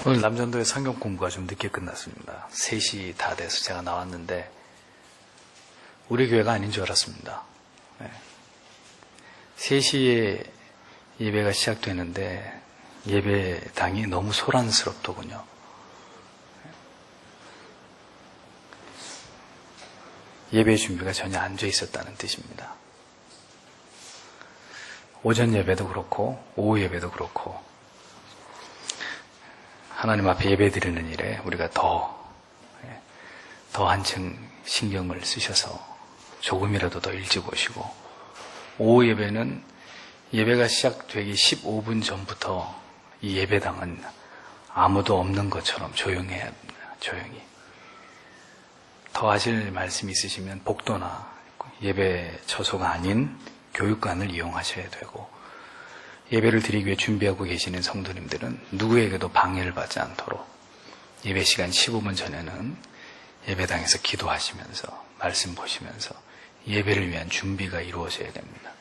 오늘 남전도의 성경 공부가 좀 늦게 끝났습니다. 3시 다 돼서 제가 나왔는데 우리 교회가 아닌 줄 알았습니다. 3시에 예배가 시작되는데 예배당이 너무 소란스럽더군요. 예배 준비가 전혀 안 돼 있었다는 뜻입니다. 오전 예배도 그렇고 오후 예배도 그렇고 하나님 앞에 예배 드리는 일에 우리가 더 한층 신경을 쓰셔서 조금이라도 더 일찍 오시고, 오후 예배는 예배가 시작되기 15분 전부터 이 예배당은 아무도 없는 것처럼 조용해야 합니다. 조용히. 더 하실 말씀이 있으시면 복도나 예배 처소가 아닌 교육관을 이용하셔야 되고, 예배를 드리기 위해 준비하고 계시는 성도님들은 누구에게도 방해를 받지 않도록 예배 시간 15분 전에는 예배당에서 기도하시면서 말씀 보시면서 예배를 위한 준비가 이루어져야 됩니다.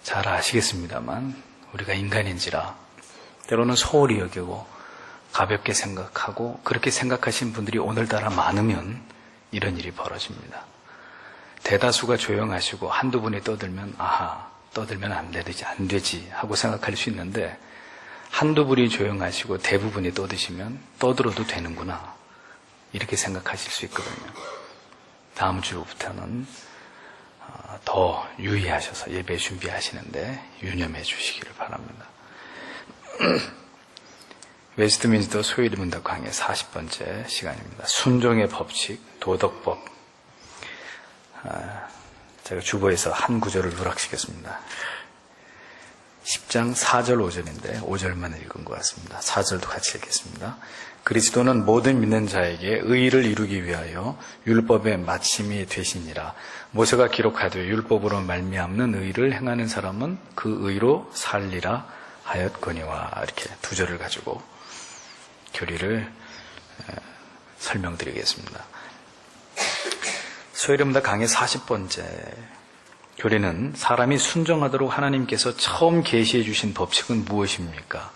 잘 아시겠습니다만 우리가 인간인지라 때로는 소홀히 여기고 가볍게 생각하고, 그렇게 생각하신 분들이 오늘따라 많으면 이런 일이 벌어집니다. 대다수가 조용하시고 한두 분이 떠들면 떠들면 안 되지 하고 생각할 수 있는데, 한두 분이 조용하시고 대부분이 떠드시면 떠들어도 되는구나 이렇게 생각하실 수 있거든요. 다음 주부터는 더 유의하셔서 예배 준비하시는데 유념해 주시기를 바랍니다. 웨스트민스터 소요리 문답 강의 40번째 시간입니다. 순종의 법칙, 도덕법. 제가 주보에서 한 구절을 누락시켰습니다. 10장 4절 5절인데 5절만 읽은 것 같습니다. 4절도 같이 읽겠습니다. 그리스도는 모든 믿는 자에게 의의를 이루기 위하여 율법의 마침이 되시니라. 모세가 기록하되 율법으로 말미암는 의의를 행하는 사람은 그 의로 살리라 하였거니와. 이렇게 두 절을 가지고 교리를 설명드리겠습니다. 소요리문답 강의 40번째 교리는 사람이 순종하도록 하나님께서 처음 계시해 주신 법칙은 무엇입니까?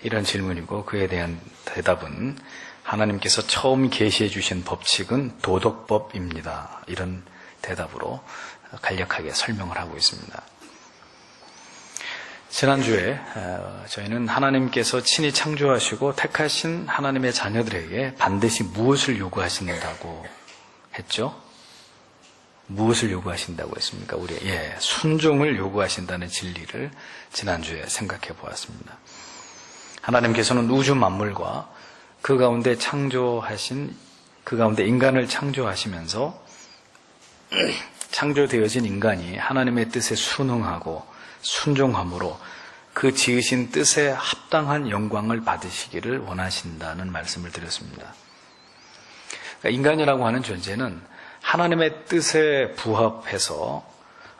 이런 질문이고, 그에 대한 대답은 하나님께서 처음 계시해 주신 법칙은 도덕법입니다. 이런 대답으로 간략하게 설명을 하고 있습니다. 지난주에 저희는 하나님께서 친히 창조하시고 택하신 하나님의 자녀들에게 반드시 무엇을 요구하신다고 했죠? 무엇을 요구하신다고 했습니까? 순종을 요구하신다는 진리를 지난주에 생각해 보았습니다. 하나님께서는 우주 만물과 그 가운데 인간을 창조하시면서 창조되어진 인간이 하나님의 뜻에 순응하고 순종함으로 그 지으신 뜻에 합당한 영광을 받으시기를 원하신다는 말씀을 드렸습니다. 그러니까 인간이라고 하는 존재는 하나님의 뜻에 부합해서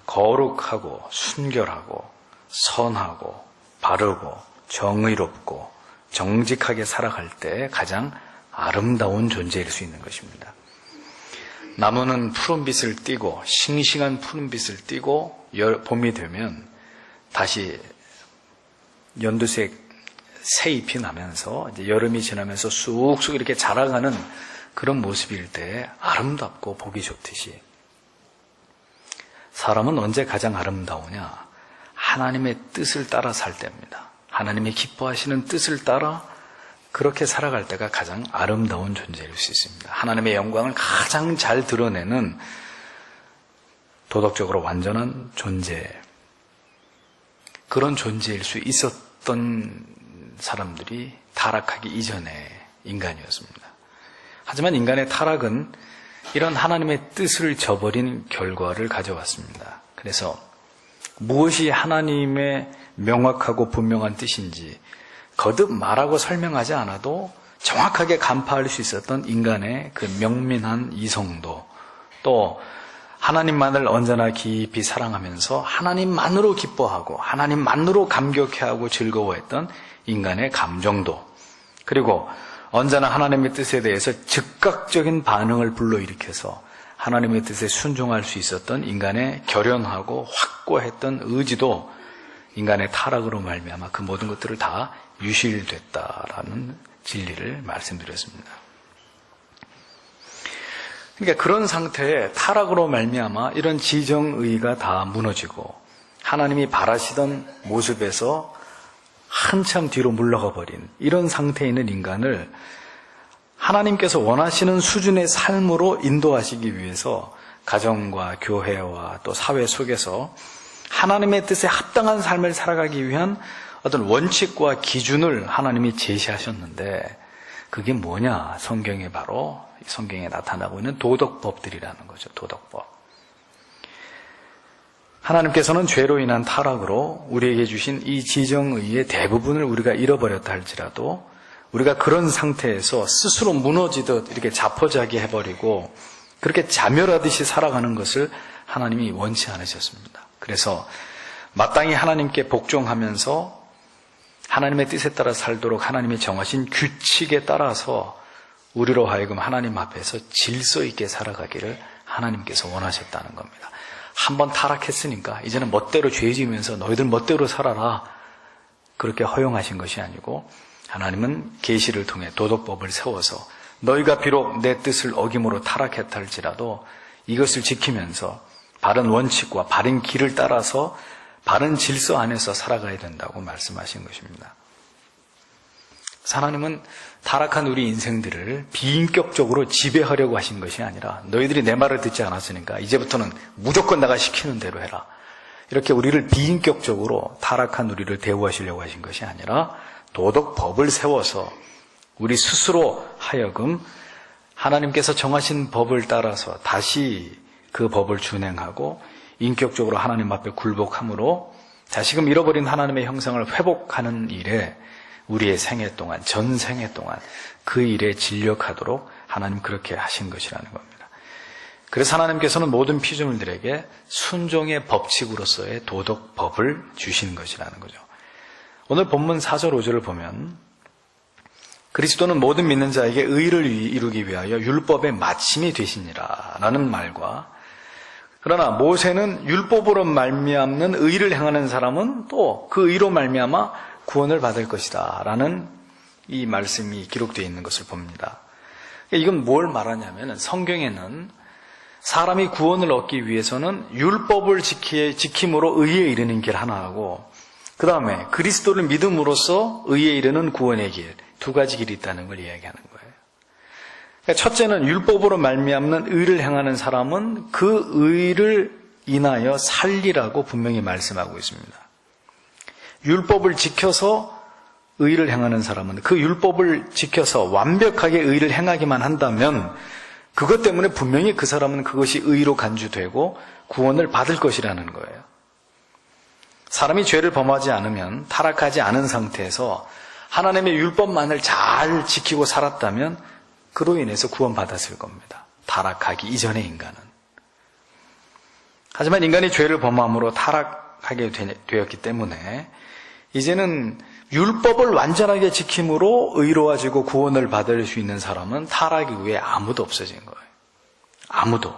거룩하고 순결하고 선하고 바르고 정의롭고 정직하게 살아갈 때 가장 아름다운 존재일 수 있는 것입니다. 나무는 푸른빛을 띠고 싱싱한 푸른빛을 띠고 봄이 되면 다시 연두색 새잎이 나면서 이제 여름이 지나면서 쑥쑥 이렇게 자라가는 그런 모습일 때 아름답고 보기 좋듯이, 사람은 언제 가장 아름다우냐? 하나님의 뜻을 따라 살 때입니다. 하나님이 기뻐하시는 뜻을 따라 그렇게 살아갈 때가 가장 아름다운 존재일 수 있습니다. 하나님의 영광을 가장 잘 드러내는 도덕적으로 완전한 존재, 그런 존재일 수 있었던 사람들이 타락하기 이전의 인간이었습니다. 하지만 인간의 타락은 이런 하나님의 뜻을 저버린 결과를 가져왔습니다. 그래서 무엇이 하나님의 명확하고 분명한 뜻인지 거듭 말하고 설명하지 않아도 정확하게 간파할 수 있었던 인간의 그 명민한 이성도, 또 하나님만을 언제나 깊이 사랑하면서 하나님만으로 기뻐하고 하나님만으로 감격해하고 즐거워했던 인간의 감정도, 그리고 언제나 하나님의 뜻에 대해서 즉각적인 반응을 불러일으켜서 하나님의 뜻에 순종할 수 있었던 인간의 결연하고 확고했던 의지도 인간의 타락으로 말미암아 그 모든 것들을 다 유실됐다라는 진리를 말씀드렸습니다. 그러니까 그런 상태에 타락으로 말미암아 이런 지정의가 다 무너지고 하나님이 바라시던 모습에서 한참 뒤로 물러가 버린 이런 상태에 있는 인간을 하나님께서 원하시는 수준의 삶으로 인도하시기 위해서 가정과 교회와 또 사회 속에서 하나님의 뜻에 합당한 삶을 살아가기 위한 어떤 원칙과 기준을 하나님이 제시하셨는데 그게 뭐냐? 성경에 나타나고 있는 도덕법들이라는 거죠. 도덕법. 하나님께서는 죄로 인한 타락으로 우리에게 주신 이 지정의의 대부분을 우리가 잃어버렸다 할지라도 우리가 그런 상태에서 스스로 무너지듯 이렇게 자포자기 해버리고 그렇게 자멸하듯이 살아가는 것을 하나님이 원치 않으셨습니다. 그래서 마땅히 하나님께 복종하면서 하나님의 뜻에 따라 살도록 하나님이 정하신 규칙에 따라서 우리로 하여금 하나님 앞에서 질서 있게 살아가기를 하나님께서 원하셨다는 겁니다. 한번 타락했으니까 이제는 멋대로 죄 지으면서 너희들 멋대로 살아라 그렇게 허용하신 것이 아니고 하나님은 계시를 통해 도덕법을 세워서 너희가 비록 내 뜻을 어김으로 타락했다 할지라도 이것을 지키면서 바른 원칙과 바른 길을 따라서 바른 질서 안에서 살아가야 된다고 말씀하신 것입니다. 하나님은 타락한 우리 인생들을 비인격적으로 지배하려고 하신 것이 아니라 너희들이 내 말을 듣지 않았으니까 이제부터는 무조건 내가 시키는 대로 해라. 이렇게 우리를 비인격적으로 타락한 우리를 대우하시려고 하신 것이 아니라 도덕법을 세워서 우리 스스로 하여금 하나님께서 정하신 법을 따라서 다시 그 법을 준행하고 인격적으로 하나님 앞에 굴복함으로 다시금 잃어버린 하나님의 형상을 회복하는 일에 우리의 생애 동안, 전 생애 동안 그 일에 진력하도록 하나님 그렇게 하신 것이라는 겁니다. 그래서 하나님께서는 모든 피조물들에게 순종의 법칙으로서의 도덕법을 주신 것이라는 거죠. 오늘 본문 4절 5절을 보면 그리스도는 모든 믿는 자에게 의를 이루기 위하여 율법의 마침이 되시니라 라는 말과 그러나 모세는 율법으로 말미암는 의를 행하는 사람은 또 그 의로 말미암아 구원을 받을 것이다 라는 이 말씀이 기록되어 있는 것을 봅니다. 이건 뭘 말하냐면 성경에는 사람이 구원을 얻기 위해서는 율법을 지킴으로 의에 이르는 길 하나하고 그 다음에 그리스도를 믿음으로써 의에 이르는 구원의 길, 두 가지 길이 있다는 걸 이야기하는 거예요. 그러니까 첫째는 율법으로 말미암는 의를 행하는 사람은 그 의를 인하여 살리라고 분명히 말씀하고 있습니다. 율법을 지켜서 의를 행하는 사람은 그 율법을 지켜서 완벽하게 의를 행하기만 한다면 그것 때문에 분명히 그 사람은 그것이 의로 간주되고 구원을 받을 것이라는 거예요. 사람이 죄를 범하지 않으면 타락하지 않은 상태에서 하나님의 율법만을 잘 지키고 살았다면 그로 인해서 구원받았을 겁니다. 타락하기 이전의 인간은. 하지만 인간이 죄를 범함으로 타락하게 되었기 때문에 이제는 율법을 완전하게 지킴으로 의로워지고 구원을 받을 수 있는 사람은 타락 이후에 아무도 없어진 거예요. 아무도.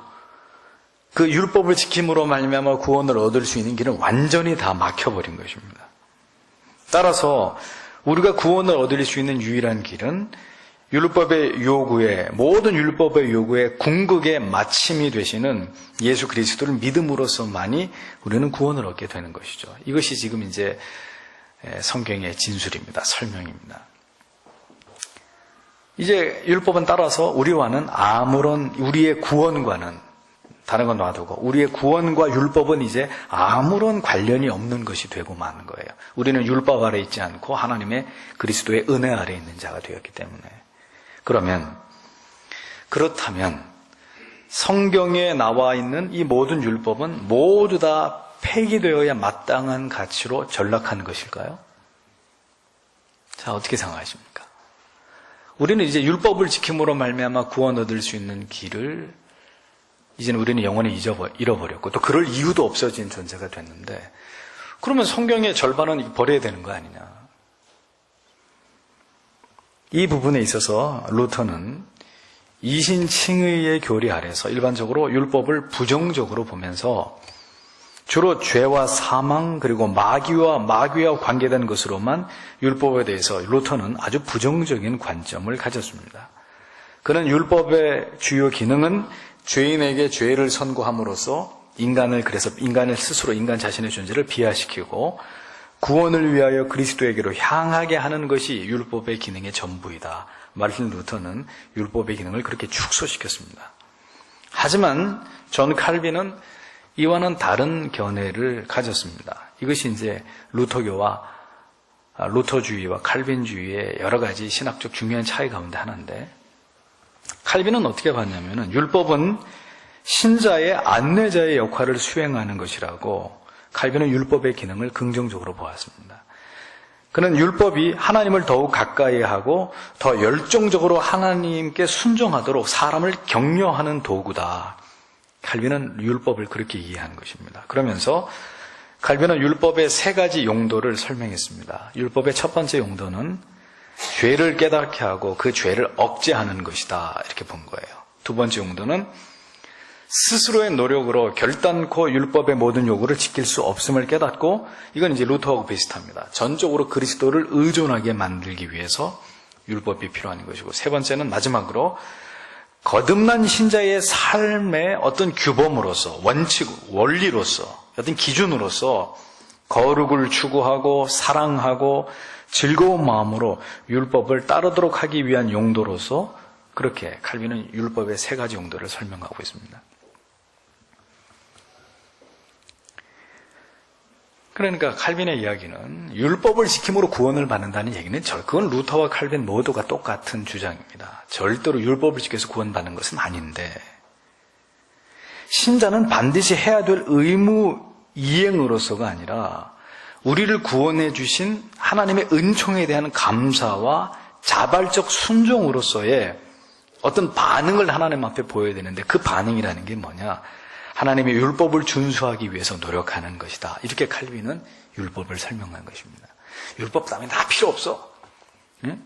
그 율법을 지킴으로 말미암아 구원을 얻을 수 있는 길은 완전히 다 막혀버린 것입니다. 따라서 우리가 구원을 얻을 수 있는 유일한 길은 율법의 요구에, 모든 율법의 요구에 궁극의 마침이 되시는 예수 그리스도를 믿음으로써만이 우리는 구원을 얻게 되는 것이죠. 이것이 지금 이제 성경의 진술입니다. 설명입니다. 이제 율법은 따라서 우리와는 아무런 우리의 구원과는 다른 건 놔두고 우리의 구원과 율법은 이제 아무런 관련이 없는 것이 되고 마는 거예요. 우리는 율법 아래 있지 않고 하나님의 그리스도의 은혜 아래 있는 자가 되었기 때문에. 그렇다면 성경에 나와 있는 이 모든 율법은 모두 다 폐기되어야 마땅한 가치로 전락하는 것일까요? 자, 어떻게 생각하십니까? 우리는 이제 율법을 지킴으로 말미암아 구원 얻을 수 있는 길을 이제는 우리는 영원히 잃어버렸고 또 그럴 이유도 없어진 존재가 됐는데 그러면 성경의 절반은 버려야 되는 거 아니냐? 이 부분에 있어서 루터는 이신칭의의 교리 아래서 일반적으로 율법을 부정적으로 보면서 주로 죄와 사망 그리고 마귀와 관계된 것으로만 율법에 대해서 루터는 아주 부정적인 관점을 가졌습니다. 그는 율법의 주요 기능은 죄인에게 죄를 선고함으로써 인간 스스로 인간 자신의 존재를 비하시키고 구원을 위하여 그리스도에게로 향하게 하는 것이 율법의 기능의 전부이다. 마르틴 루터는 율법의 기능을 그렇게 축소시켰습니다. 하지만 존 칼빈은 이와는 다른 견해를 가졌습니다. 이것이 이제 루터주의와 칼빈주의의 여러 가지 신학적 중요한 차이 가운데 하나인데, 칼빈은 어떻게 봤냐면은 율법은 신자의 안내자의 역할을 수행하는 것이라고 칼빈은 율법의 기능을 긍정적으로 보았습니다. 그는 율법이 하나님을 더욱 가까이 하고 더 열정적으로 하나님께 순종하도록 사람을 격려하는 도구다. 칼빈은 율법을 그렇게 이해한 것입니다. 그러면서 칼빈은 율법의 세 가지 용도를 설명했습니다. 율법의 첫 번째 용도는 죄를 깨닫게 하고 그 죄를 억제하는 것이다. 이렇게 본 거예요. 두 번째 용도는 스스로의 노력으로 결단코 율법의 모든 요구를 지킬 수 없음을 깨닫고, 이건 이제 루터하고 비슷합니다. 전적으로 그리스도를 의존하게 만들기 위해서 율법이 필요한 것이고, 세 번째는 마지막으로 거듭난 신자의 삶의 어떤 규범으로서, 원리로서, 어떤 기준으로서 거룩을 추구하고 사랑하고 즐거운 마음으로 율법을 따르도록 하기 위한 용도로서, 그렇게 칼빈은 율법의 세 가지 용도를 설명하고 있습니다. 그러니까 칼빈의 이야기는 율법을 지킴으로 구원을 받는다는 얘기는 그건 루터와 칼빈 모두가 똑같은 주장입니다. 절대로 율법을 지켜서 구원받는 것은 아닌데, 신자는 반드시 해야 될 의무 이행으로서가 아니라 우리를 구원해 주신 하나님의 은총에 대한 감사와 자발적 순종으로서의 어떤 반응을 하나님 앞에 보여야 되는데, 그 반응이라는 게 뭐냐? 하나님의 율법을 준수하기 위해서 노력하는 것이다. 이렇게 칼빈은 율법을 설명한 것입니다. 율법 다음에 다 필요 없어. 응?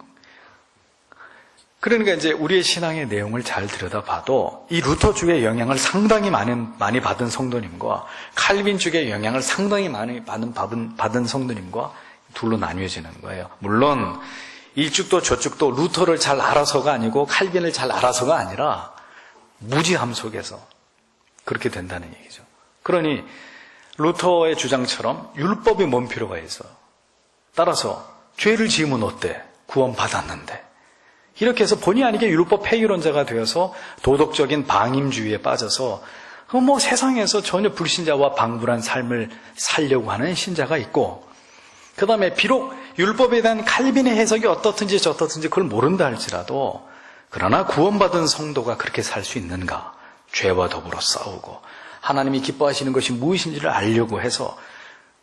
그러니까 이제 우리의 신앙의 내용을 잘 들여다봐도 이 루터 쪽의 영향을 상당히 많이 받은 성도님과 칼빈 쪽의 영향을 상당히 많이 받은 성도님과 둘로 나뉘어지는 거예요. 물론 이쪽도 저쪽도 루터를 잘 알아서가 아니고 칼빈을 잘 알아서가 아니라 무지함 속에서 그렇게 된다는 얘기죠. 그러니 루터의 주장처럼 율법이 뭔 필요가 있어요. 따라서 죄를 지으면 어때? 구원받았는데. 이렇게 해서 본의 아니게 율법 폐기론자가 되어서 도덕적인 방임주의에 빠져서 세상에서 전혀 불신자와 방불한 삶을 살려고 하는 신자가 있고, 그 다음에 비록 율법에 대한 칼빈의 해석이 어떻든지 저떻든지 그걸 모른다 할지라도, 그러나 구원받은 성도가 그렇게 살 수 있는가? 죄와 더불어 싸우고 하나님이 기뻐하시는 것이 무엇인지를 알려고 해서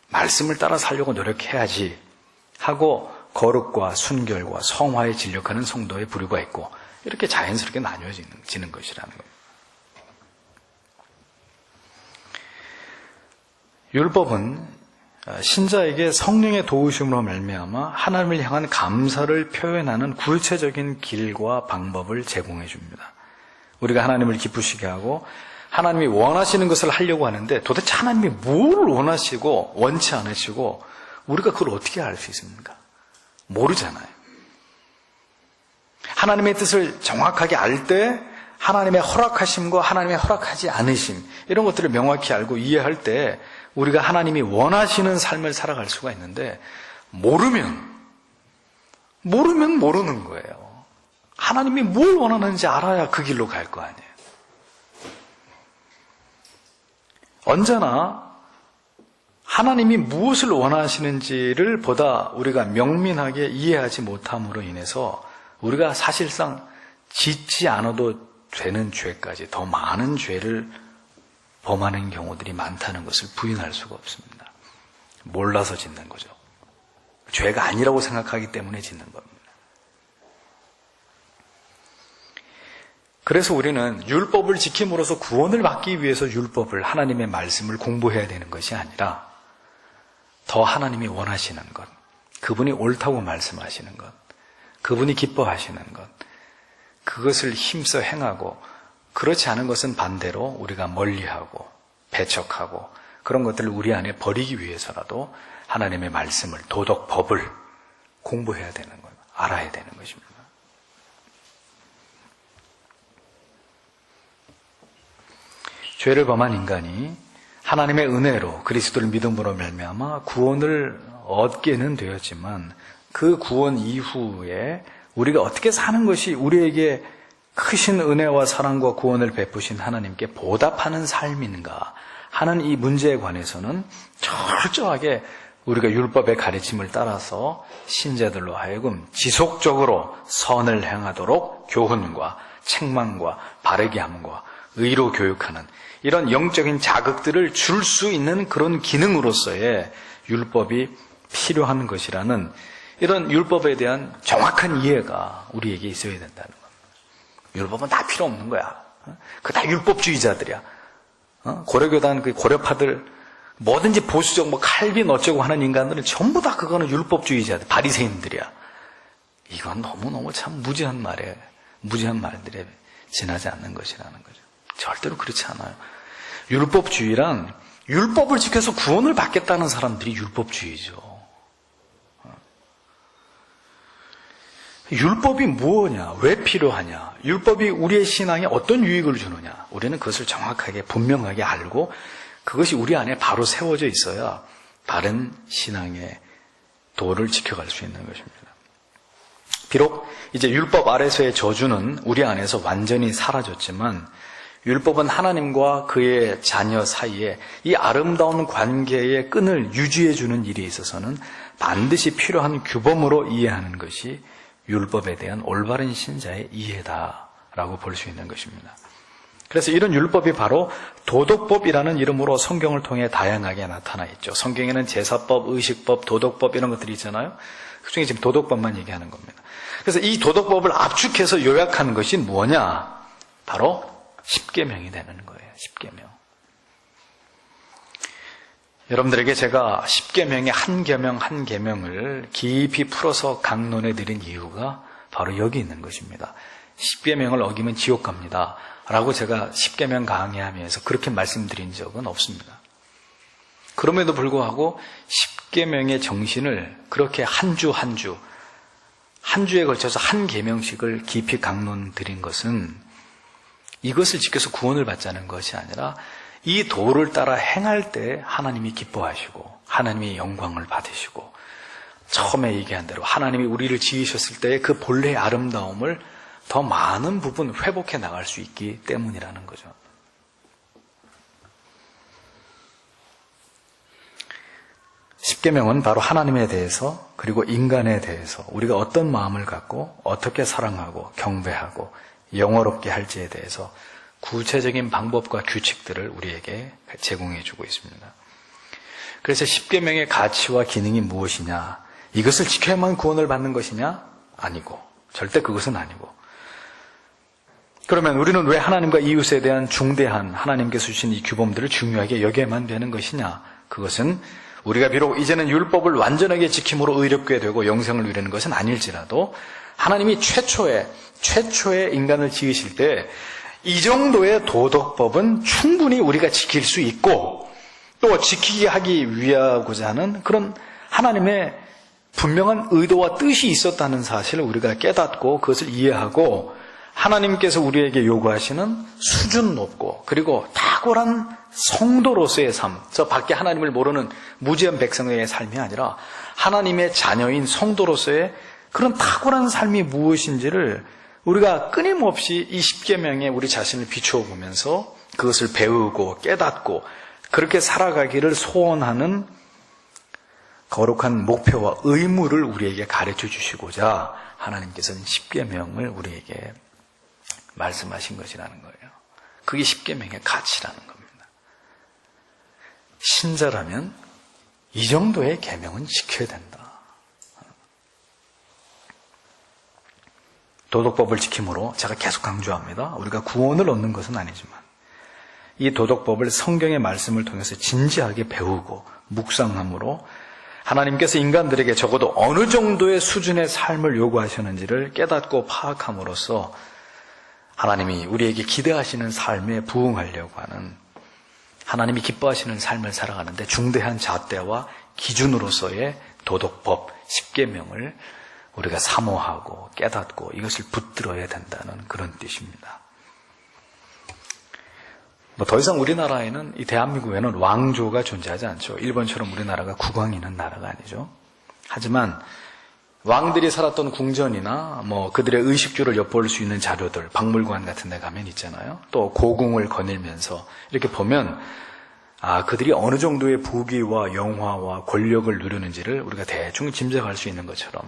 말씀을 따라 살려고 노력해야지 하고 거룩과 순결과 성화에 진력하는 성도의 부류가 있고, 이렇게 자연스럽게 나뉘어지는 것이라는 겁니다. 율법은 신자에게 성령의 도우심으로 말미암아 하나님을 향한 감사를 표현하는 구체적인 길과 방법을 제공해 줍니다. 우리가 하나님을 기쁘시게 하고 하나님이 원하시는 것을 하려고 하는데, 도대체 하나님이 뭘 원하시고 원치 않으시고 우리가 그걸 어떻게 알 수 있습니까? 모르잖아요. 하나님의 뜻을 정확하게 알 때 하나님의 허락하심과 하나님의 허락하지 않으심, 이런 것들을 명확히 알고 이해할 때 우리가 하나님이 원하시는 삶을 살아갈 수가 있는데, 모르면 모르는 거예요. 하나님이 뭘 원하는지 알아야 그 길로 갈 거 아니에요. 언제나 하나님이 무엇을 원하시는지를 보다 우리가 명민하게 이해하지 못함으로 인해서 우리가 사실상 짓지 않아도 되는 죄까지 더 많은 죄를 범하는 경우들이 많다는 것을 부인할 수가 없습니다. 몰라서 짓는 거죠. 죄가 아니라고 생각하기 때문에 짓는 겁니다. 그래서 우리는 율법을 지킴으로써 구원을 받기 위해서 율법을, 하나님의 말씀을 공부해야 되는 것이 아니라 더 하나님이 원하시는 것, 그분이 옳다고 말씀하시는 것, 그분이 기뻐하시는 것, 그것을 힘써 행하고, 그렇지 않은 것은 반대로 우리가 멀리하고 배척하고 그런 것들을 우리 안에 버리기 위해서라도 하나님의 말씀을, 도덕법을 공부해야 되는 거예요. 알아야 되는 것입니다. 죄를 범한 인간이 하나님의 은혜로 그리스도를 믿음으로 말미암아 구원을 얻게는 되었지만 그 구원 이후에 우리가 어떻게 사는 것이 우리에게 크신 은혜와 사랑과 구원을 베푸신 하나님께 보답하는 삶인가 하는 이 문제에 관해서는 철저하게 우리가 율법의 가르침을 따라서 신자들로 하여금 지속적으로 선을 행하도록 교훈과 책망과 바르게 함과 의로 교육하는 이런 영적인 자극들을 줄 수 있는 그런 기능으로서의 율법이 필요한 것이라는 이런 율법에 대한 정확한 이해가 우리에게 있어야 된다는 겁니다. 율법은 다 필요 없는 거야. 그 다 율법주의자들이야. 고려교단 그 고려파들 뭐든지 보수적 칼빈 어쩌고 하는 인간들은 전부 다 그거는 율법주의자들, 바리새인들이야. 이건 너무너무 참 무지한 말들에 지나지 않는 것이라는 거죠. 절대로 그렇지 않아요. 율법주의란 율법을 지켜서 구원을 받겠다는 사람들이 율법주의죠. 율법이 뭐냐? 왜 필요하냐? 율법이 우리의 신앙에 어떤 유익을 주느냐? 우리는 그것을 정확하게 분명하게 알고 그것이 우리 안에 바로 세워져 있어야 바른 신앙의 도를 지켜갈 수 있는 것입니다. 비록 이제 율법 아래서의 저주는 우리 안에서 완전히 사라졌지만 율법은 하나님과 그의 자녀 사이에 이 아름다운 관계의 끈을 유지해 주는 일에 있어서는 반드시 필요한 규범으로 이해하는 것이 율법에 대한 올바른 신자의 이해다라고 볼 수 있는 것입니다. 그래서 이런 율법이 바로 도덕법이라는 이름으로 성경을 통해 다양하게 나타나 있죠. 성경에는 제사법, 의식법, 도덕법 이런 것들이 있잖아요. 그중에 지금 도덕법만 얘기하는 겁니다. 그래서 이 도덕법을 압축해서 요약하는 것이 뭐냐? 바로 십계명이 되는 거예요. 십계명. 여러분들에게 제가 십계명의 한 계명 한 계명을 깊이 풀어서 강론해 드린 이유가 바로 여기 있는 것입니다. 십계명을 어기면 지옥 갑니다 라고 제가 십계명 강의하면서 그렇게 말씀드린 적은 없습니다. 그럼에도 불구하고 십계명의 정신을 그렇게 한 주에 걸쳐서 한 계명씩을 깊이 강론 드린 것은 이것을 지켜서 구원을 받자는 것이 아니라 이 도를 따라 행할 때 하나님이 기뻐하시고 하나님이 영광을 받으시고 처음에 얘기한 대로 하나님이 우리를 지으셨을 때 그 본래의 아름다움을 더 많은 부분 회복해 나갈 수 있기 때문이라는 거죠. 십계명은 바로 하나님에 대해서 그리고 인간에 대해서 우리가 어떤 마음을 갖고 어떻게 사랑하고 경배하고 영어롭게 할지에 대해서 구체적인 방법과 규칙들을 우리에게 제공해 주고 있습니다. 그래서 십계명의 가치와 기능이 무엇이냐? 이것을 지켜야만 구원을 받는 것이냐? 아니고, 절대 그것은 아니고. 그러면 우리는 왜 하나님과 이웃에 대한 중대한 하나님께서 주신 이 규범들을 중요하게 여겨야만 되는 것이냐? 그것은 우리가 비록 이제는 율법을 완전하게 지킴으로 의롭게 되고 영생을 누리는 것은 아닐지라도 하나님이 최초의 인간을 지으실 때 이 정도의 도덕법은 충분히 우리가 지킬 수 있고 또 지키게 하기 위하고자 하는 그런 하나님의 분명한 의도와 뜻이 있었다는 사실을 우리가 깨닫고 그것을 이해하고 하나님께서 우리에게 요구하시는 수준 높고 그리고 탁월한 성도로서의 삶, 저 밖에 하나님을 모르는 무지한 백성의 삶이 아니라 하나님의 자녀인 성도로서의 그런 탁월한 삶이 무엇인지를 우리가 끊임없이 이 십계명에 우리 자신을 비추어 보면서 그것을 배우고 깨닫고 그렇게 살아가기를 소원하는 거룩한 목표와 의무를 우리에게 가르쳐 주시고자 하나님께서는 십계명을 우리에게 말씀하신 것이라는 거예요. 그게 십계명의 가치라는 겁니다. 신자라면 이 정도의 계명은 지켜야 된다. 도덕법을 지킴으로 제가 계속 강조합니다. 우리가 구원을 얻는 것은 아니지만 이 도덕법을 성경의 말씀을 통해서 진지하게 배우고 묵상함으로 하나님께서 인간들에게 적어도 어느 정도의 수준의 삶을 요구하시는지를 깨닫고 파악함으로써 하나님이 우리에게 기대하시는 삶에 부응하려고 하는 하나님이 기뻐하시는 삶을 살아가는데 중대한 잣대와 기준으로서의 도덕법 10계명을 우리가 사모하고 깨닫고 이것을 붙들어야 된다는 그런 뜻입니다. 더 이상 우리나라에는, 이 대한민국에는 왕조가 존재하지 않죠. 일본처럼 우리나라가 국왕이 있는 나라가 아니죠. 하지만 왕들이 살았던 궁전이나 그들의 의식주를 엿볼 수 있는 자료들, 박물관 같은 데 가면 있잖아요. 또 고궁을 거닐면서 이렇게 보면 그들이 어느 정도의 부귀와 영화와 권력을 누리는지를 우리가 대충 짐작할 수 있는 것처럼,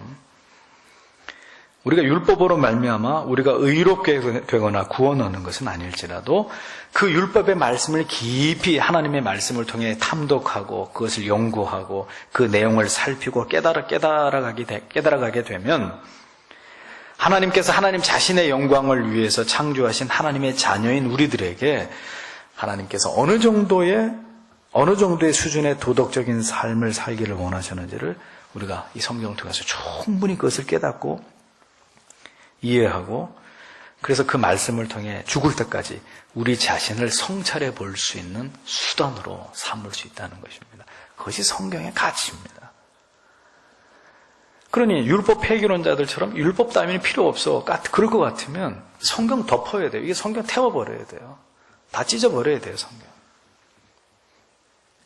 우리가 율법으로 말미암아 우리가 의롭게 되거나 구원 얻는 것은 아닐지라도 그 율법의 말씀을 깊이 하나님의 말씀을 통해 탐독하고 그것을 연구하고 그 내용을 살피고 깨달아가게 되면 하나님께서 하나님 자신의 영광을 위해서 창조하신 하나님의 자녀인 우리들에게 하나님께서 어느 정도의 수준의 도덕적인 삶을 살기를 원하셨는지를 우리가 이 성경을 통해서 충분히 그것을 깨닫고 이해하고, 그래서 그 말씀을 통해 죽을 때까지 우리 자신을 성찰해 볼 수 있는 수단으로 삼을 수 있다는 것입니다. 그것이 성경의 가치입니다. 그러니 율법 폐기론자들처럼 율법 따위는 필요 없어, 그럴 것 같으면 성경 덮어야 돼요. 이게 성경 태워버려야 돼요. 다 찢어버려야 돼요, 성경.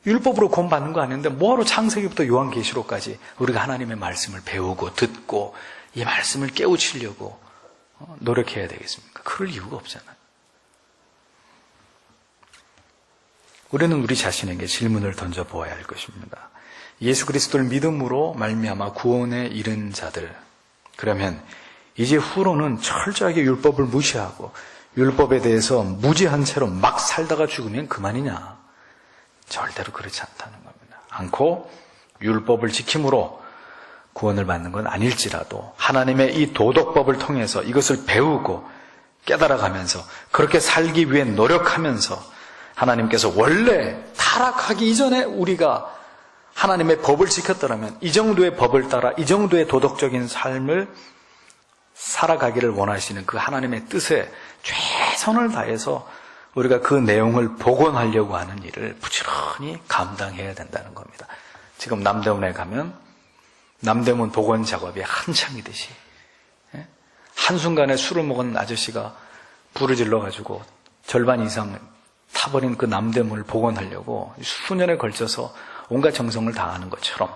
율법으로 구원받는 거 아닌데 뭐하러 창세기부터 요한계시록까지 우리가 하나님의 말씀을 배우고 듣고 이 말씀을 깨우치려고 노력해야 되겠습니까? 그럴 이유가 없잖아요. 우리는 우리 자신에게 질문을 던져보아야 할 것입니다. 예수 그리스도를 믿음으로 말미암아 구원에 이른 자들, 그러면 이제 후로는 철저하게 율법을 무시하고 율법에 대해서 무지한 채로 막 살다가 죽으면 그만이냐? 절대로 그렇지 않다는 겁니다. 않고 율법을 지킴으로 구원을 받는 건 아닐지라도 하나님의 이 도덕법을 통해서 이것을 배우고 깨달아가면서 그렇게 살기 위해 노력하면서 하나님께서 원래 타락하기 이전에 우리가 하나님의 법을 지켰더라면 이 정도의 법을 따라 이 정도의 도덕적인 삶을 살아가기를 원하시는 그 하나님의 뜻에 최선을 다해서 우리가 그 내용을 복원하려고 하는 일을 부지런히 감당해야 된다는 겁니다. 지금 남대문에 가면 남대문 복원 작업이 한창이듯이 한순간에 술을 먹은 아저씨가 불을 질러가지고 절반 이상 타버린 그 남대문을 복원하려고 수년에 걸쳐서 온갖 정성을 다하는 것처럼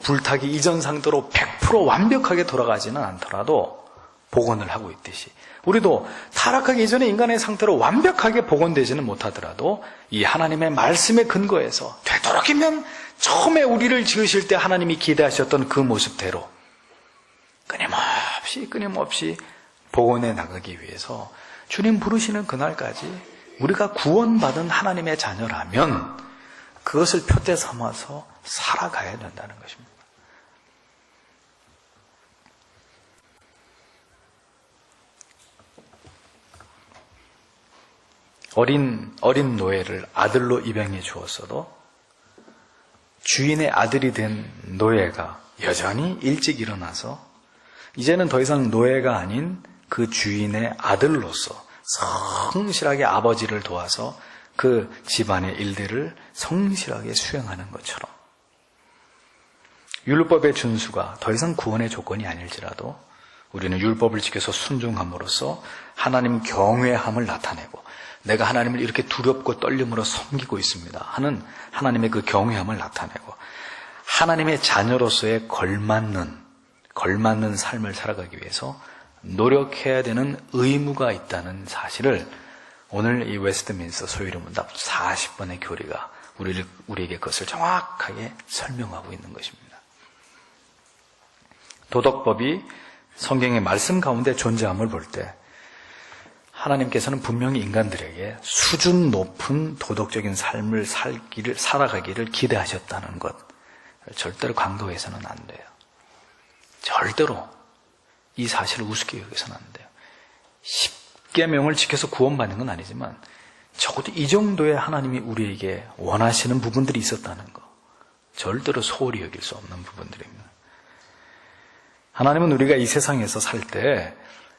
불타기 이전 상태로 100% 완벽하게 돌아가지는 않더라도 복원을 하고 있듯이 우리도 타락하기 이전의 인간의 상태로 완벽하게 복원되지는 못하더라도 이 하나님의 말씀에 근거해서 되도록이면 처음에 우리를 지으실 때 하나님이 기대하셨던 그 모습대로 끊임없이 복원해 나가기 위해서 주님 부르시는 그날까지 우리가 구원받은 하나님의 자녀라면 그것을 표대 삼아서 살아가야 된다는 것입니다. 어린 노예를 아들로 입양해 주었어도 주인의 아들이 된 노예가 여전히 일찍 일어나서 이제는 더 이상 노예가 아닌 그 주인의 아들로서 성실하게 아버지를 도와서 그 집안의 일들을 성실하게 수행하는 것처럼 율법의 준수가 더 이상 구원의 조건이 아닐지라도 우리는 율법을 지켜서 순종함으로써 하나님 경외함을 나타내고 내가 하나님을 이렇게 두렵고 떨림으로 섬기고 있습니다 하는 하나님의 그 경외함을 나타내고 하나님의 자녀로서의 걸맞는 삶을 살아가기 위해서 노력해야 되는 의무가 있다는 사실을 오늘 이 웨스트민스터 소유문답 40번의 교리가 우리에게 그것을 정확하게 설명하고 있는 것입니다. 도덕법이 성경의 말씀 가운데 존재함을 볼 때 하나님께서는 분명히 인간들에게 수준 높은 도덕적인 삶을 살아가기를 기대하셨다는 것, 절대로 강도해서는 안 돼요. 절대로 이 사실을 우습게 여기서는 안 돼요. 10계명을 지켜서 구원받는 건 아니지만 적어도 이 정도의 하나님이 우리에게 원하시는 부분들이 있었다는 거, 절대로 소홀히 여길 수 없는 부분들입니다. 하나님은 우리가 이 세상에서 살 때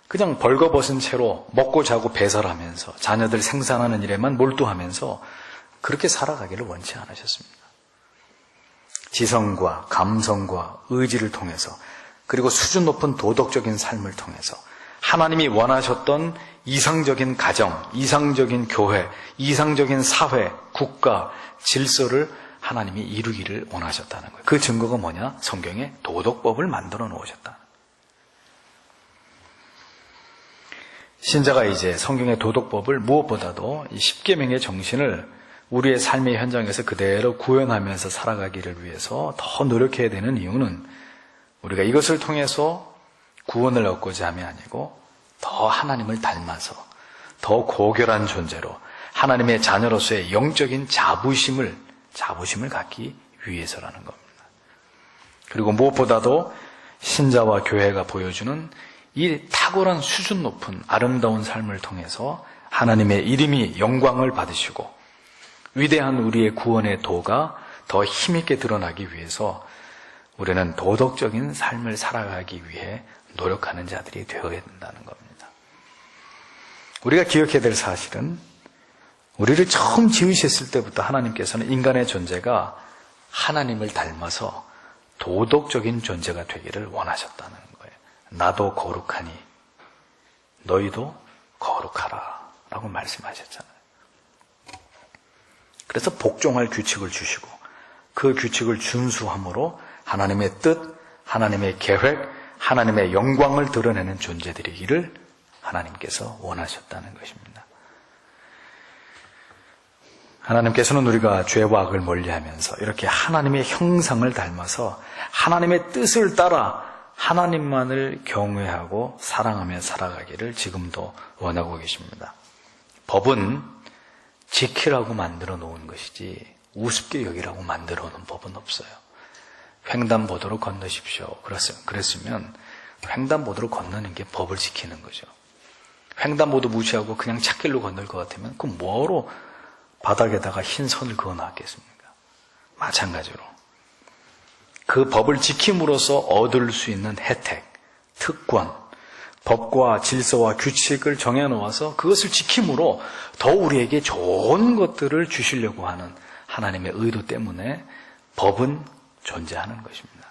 그냥 벌거벗은 채로 먹고 자고 배설하면서 자녀들 생산하는 일에만 몰두하면서 그렇게 살아가기를 원치 않으셨습니다. 지성과 감성과 의지를 통해서, 그리고 수준 높은 도덕적인 삶을 통해서 하나님이 원하셨던 이상적인 가정, 이상적인 교회, 이상적인 사회, 국가, 질서를 하나님이 이루기를 원하셨다는 거예요. 그 증거가 뭐냐? 성경에 도덕법을 만들어 놓으셨다. 신자가 이제 성경의 도덕법을 무엇보다도 이 십계명의 정신을 우리의 삶의 현장에서 그대로 구현하면서 살아가기를 위해서 더 노력해야 되는 이유는 우리가 이것을 통해서 구원을 얻고자 함이 아니고 더 하나님을 닮아서 더 고결한 존재로 하나님의 자녀로서의 영적인 자부심을 갖기 위해서라는 겁니다. 그리고 무엇보다도 신자와 교회가 보여주는 이 탁월한 수준 높은 아름다운 삶을 통해서 하나님의 이름이 영광을 받으시고 위대한 우리의 구원의 도가 더 힘있게 드러나기 위해서 우리는 도덕적인 삶을 살아가기 위해 노력하는 자들이 되어야 된다는 겁니다. 우리가 기억해야 될 사실은 우리를 처음 지으셨을 때부터 하나님께서는 인간의 존재가 하나님을 닮아서 도덕적인 존재가 되기를 원하셨다는 거예요. 나도 거룩하니 너희도 거룩하라 라고 말씀하셨잖아요. 그래서 복종할 규칙을 주시고 그 규칙을 준수함으로 하나님의 뜻, 하나님의 계획, 하나님의 영광을 드러내는 존재들이기를 하나님께서 원하셨다는 것입니다. 하나님께서는 우리가 죄와 악을 멀리하면서 이렇게 하나님의 형상을 닮아서 하나님의 뜻을 따라 하나님만을 경외하고 사랑하며 살아가기를 지금도 원하고 계십니다. 법은 지키라고 만들어 놓은 것이지 우습게 여기라고 만들어 놓은 법은 없어요. 횡단보도로 건너십시오. 그랬으면 횡단보도로 건너는 게 법을 지키는 거죠. 횡단보도 무시하고 그냥 찻길로 건널 것 같으면 그 뭐로 바닥에다가 흰 선을 그어 놨겠습니까? 마찬가지로 그 법을 지킴으로써 얻을 수 있는 혜택, 특권, 법과 질서와 규칙을 정해놓아서 그것을 지킴으로 더 우리에게 좋은 것들을 주시려고 하는 하나님의 의도 때문에 법은 존재하는 것입니다.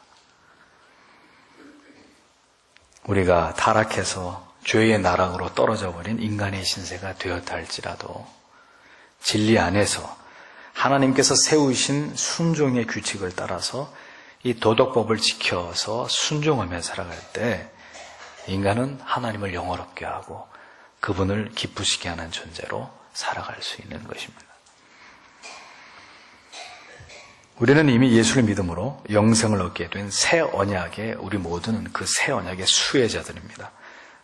우리가 타락해서 죄의 나락으로 떨어져 버린 인간의 신세가 되었다 할지라도 진리 안에서 하나님께서 세우신 순종의 규칙을 따라서 이 도덕법을 지켜서 순종하며 살아갈 때 인간은 하나님을 영화롭게 하고 그분을 기쁘시게 하는 존재로 살아갈 수 있는 것입니다. 우리는 이미 예수를 믿음으로 영생을 얻게 된 새 언약의 우리 모두는 그 새 언약의 수혜자들입니다.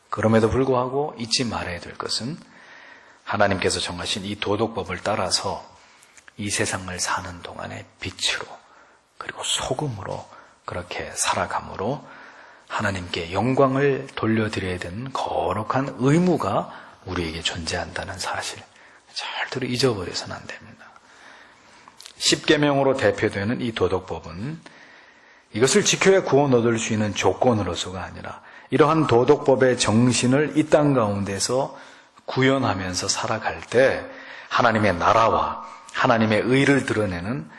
그럼에도 불구하고 잊지 말아야 될 것은 하나님께서 정하신 이 도덕법을 따라서 이 세상을 사는 동안에 빛으로 그리고 소금으로 그렇게 살아감으로 하나님께 영광을 돌려드려야 되는 거룩한 의무가 우리에게 존재한다는 사실 절대로 잊어버려서는 안 됩니다. 십계명으로 대표되는 이 도덕법은 이것을 지켜야 구원 얻을 수 있는 조건으로서가 아니라 이러한 도덕법의 정신을 이 땅 가운데서 구현하면서 살아갈 때 하나님의 나라와 하나님의 의를 드러내는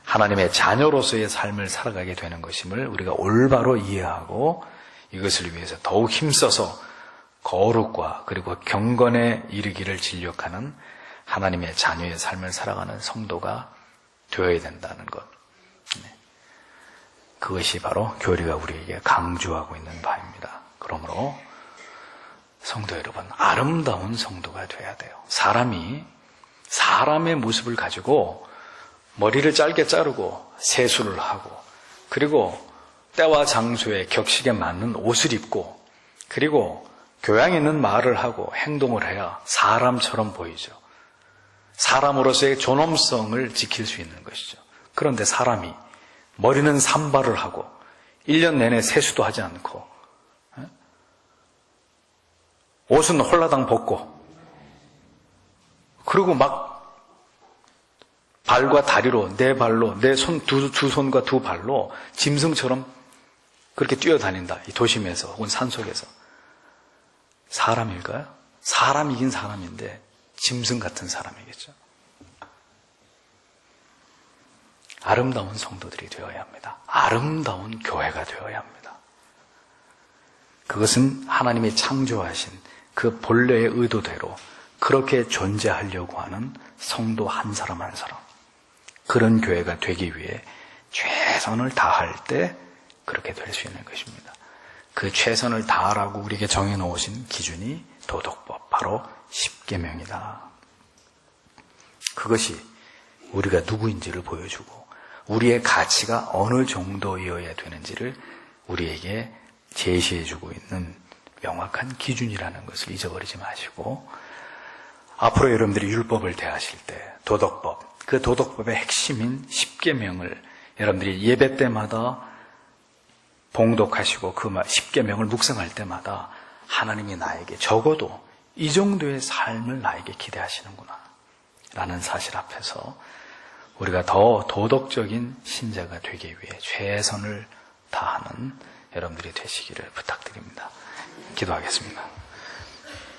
하나님의 자녀로서의 삶을 살아가게 되는 것임을 우리가 올바로 이해하고 이것을 위해서 더욱 힘써서 거룩과 그리고 경건에 이르기를 진력하는 하나님의 자녀의 삶을 살아가는 성도가 되어야 된다는 것. 그것이 바로 교리가 우리에게 강조하고 있는 바입니다. 그러므로 성도 여러분, 아름다운 성도가 돼야 돼요. 사람이 사람의 모습을 가지고 머리를 짧게 자르고 세수를 하고 그리고 때와 장소에 격식에 맞는 옷을 입고 그리고 교양 있는 말을 하고 행동을 해야 사람처럼 보이죠. 사람으로서의 존엄성을 지킬 수 있는 것이죠. 그런데 사람이 머리는 산발을 하고 1년 내내 세수도 하지 않고 옷은 홀라당 벗고 그리고 막 발과 다리로 내 발로 내 손 두 손과 두 발로 짐승처럼 그렇게 뛰어다닌다. 이 도심에서 혹은 산속에서. 사람일까요? 사람이긴 사람인데 짐승 같은 사람이겠죠. 아름다운 성도들이 되어야 합니다. 아름다운 교회가 되어야 합니다. 그것은 하나님이 창조하신 그 본래의 의도대로 그렇게 존재하려고 하는 성도 한 사람 한 사람, 그런 교회가 되기 위해 최선을 다할 때 그렇게 될 수 있는 것입니다. 그 최선을 다하라고 우리에게 정해놓으신 기준이 도덕법, 바로 십계명이다. 그것이 우리가 누구인지를 보여주고 우리의 가치가 어느 정도여야 되는지를 우리에게 제시해주고 있는 명확한 기준이라는 것을 잊어버리지 마시고, 앞으로 여러분들이 율법을 대하실 때 도덕법, 그 도덕법의 핵심인 십계명을 여러분들이 예배 때마다 봉독하시고 그 십계명을 묵상할 때마다 하나님이 나에게 적어도 이 정도의 삶을 나에게 기대하시는구나 라는 사실 앞에서 우리가 더 도덕적인 신자가 되기 위해 최선을 다하는 여러분들이 되시기를 부탁드립니다. 기도하겠습니다.